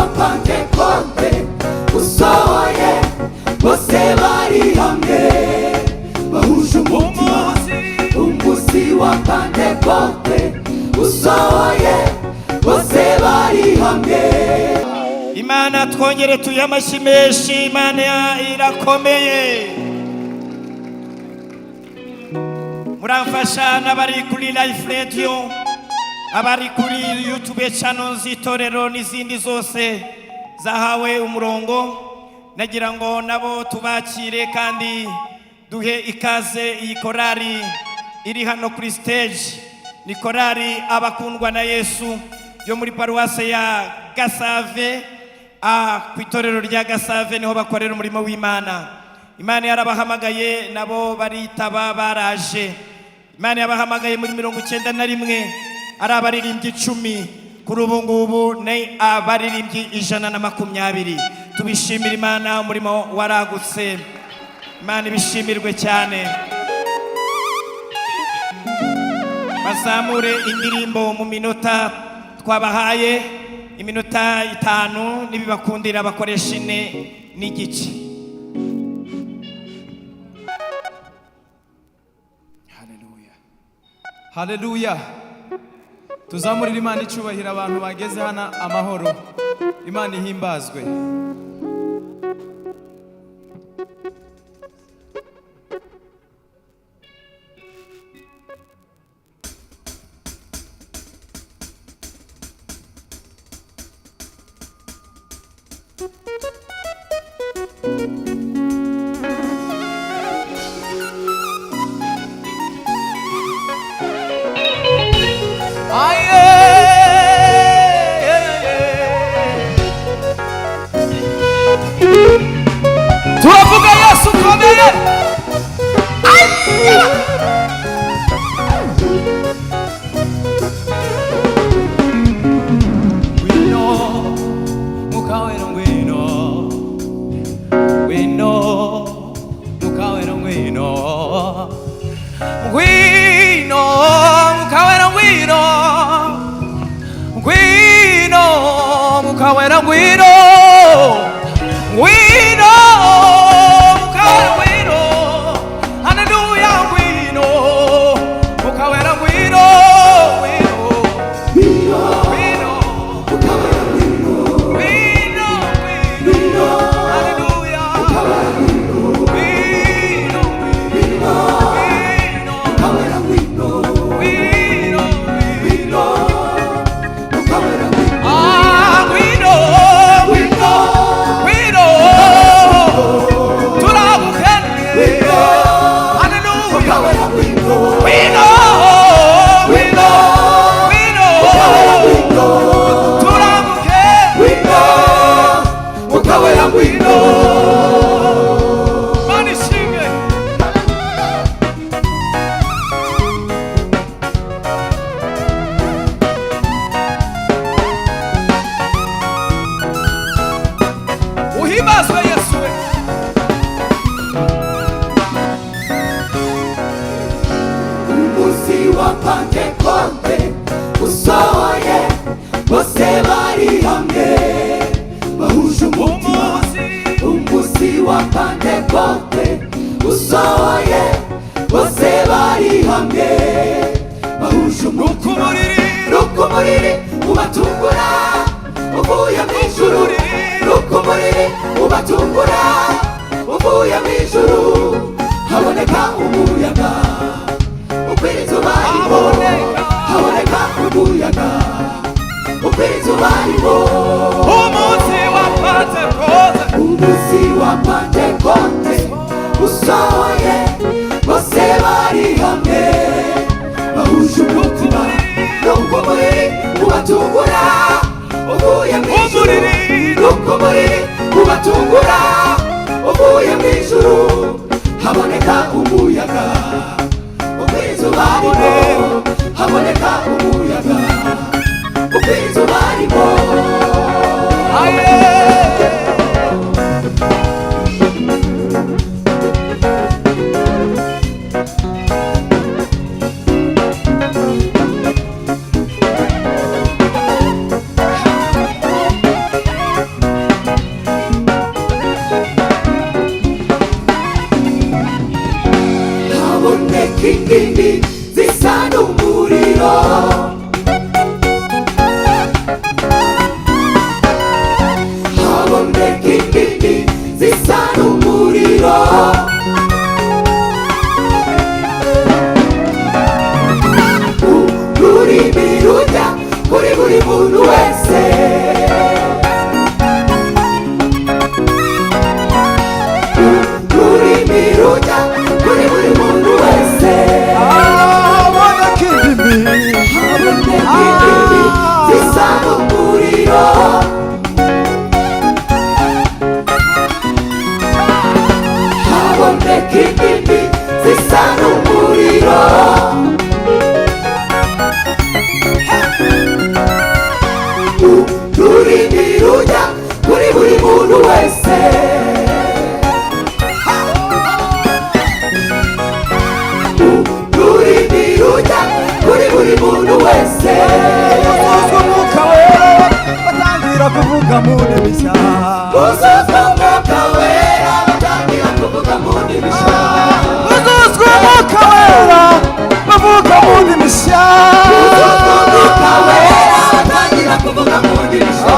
wa Pentekote usohoye, bose bari hamwe bahuje umutima. Umunsi wa Pentekote usohoye, bose bari hamwe. Imana twongere tuyamashyi menshi. Imana irakomeye. Muramfasha n'abari kuri Life Radio, abari kuri YouTube channel z'itorero n'izindi zose zahawe umurongo, nagira ngo nabo tubakire kandi duhe ikaze. Iyi korari iri hano kuri stage ni korari abakundwa na Yesu yo muri paruwase ya Gasave. Ku itorero rya Gasave niho bakorera umurimo w'Imana. Imana yarabahamagaye nabo baritaba baraje. Imana yabahamagaye muri 91 ari abaririmbyi 10, kuri ubu ngubu ni abaririmbyi 120. Tubishimira Imana, umurimo waragutse. Imana ibishimirwe cyane. Bazamure indirimbo mu minota twabahaye, iminota 5, nibibakundira bakoresha 4 n'igice. Haleluya. Tuzamurira Imana icyubahiro, abantu bageze hano amahoro. Imana ihimbazwe. Turavuga Yesu komeye. Wino mukawero wino, wino mukawero wino, wino mukawero wino, wino mukawero wino, wino mukawero wino. Hallelujah. Wino mukawero wino, wino wino mukawero wino, wino wino. Hallelujah. Wino wino mukawero wino, wino wino mukawero wino. Ah, wino wino wino. Turabukene. Hallelujah. Wino wino wino. Turabukene. Wino mukawero wino. Manishimwe. Uhimbazwe Yesu. Umunsi wa Pentekote usohoye, bose bari hamwe bahuje umutima. Umunsi wa Pentekote usohoye, bose bari hamwe bahuje umutima. Rukumuriri ubatungura uvuye mw'ijuru, rukumuriri ubatungura uvuye mw'ijuru. Haboneka umuyaga ukwira izuba ribo, haboneka umuyaga ukwira izuba ribo. Umunsi wa Pentekote, umunsi wa Pentekote usohoye, bose bari hamwe bahuje umutima. Rukumuriri ubatungura uvuye mw'ijuru, rukumuriri ubatungura uvuye mw'ijuru. Haboneka umuyaga ukwira izuba ribo, haboneka umuyaga ukwira izuba ribo. indimi zisa n'umuriro haboneka indimi zisa n'umuriro ururimi rujya kuri buri muntu wese ururimi rujya kuri buri muntu wese haboneka indimi zisa n'umuriro haboneka indimi zisa n'umuriro ururimi rujya kuri buri muntu wese ururimi rujya kuri buri muntu wese uzuzwa umwuka wera batangira kuvuga mu ndimi nshya uzuzwa umwuka wera batangira kuvuga mu ndimi nshya uzuzwa umwuka wera bavuga mu ndimi nshya uzuzwa umwuka wera batangira kuvuga mu ndimi nshya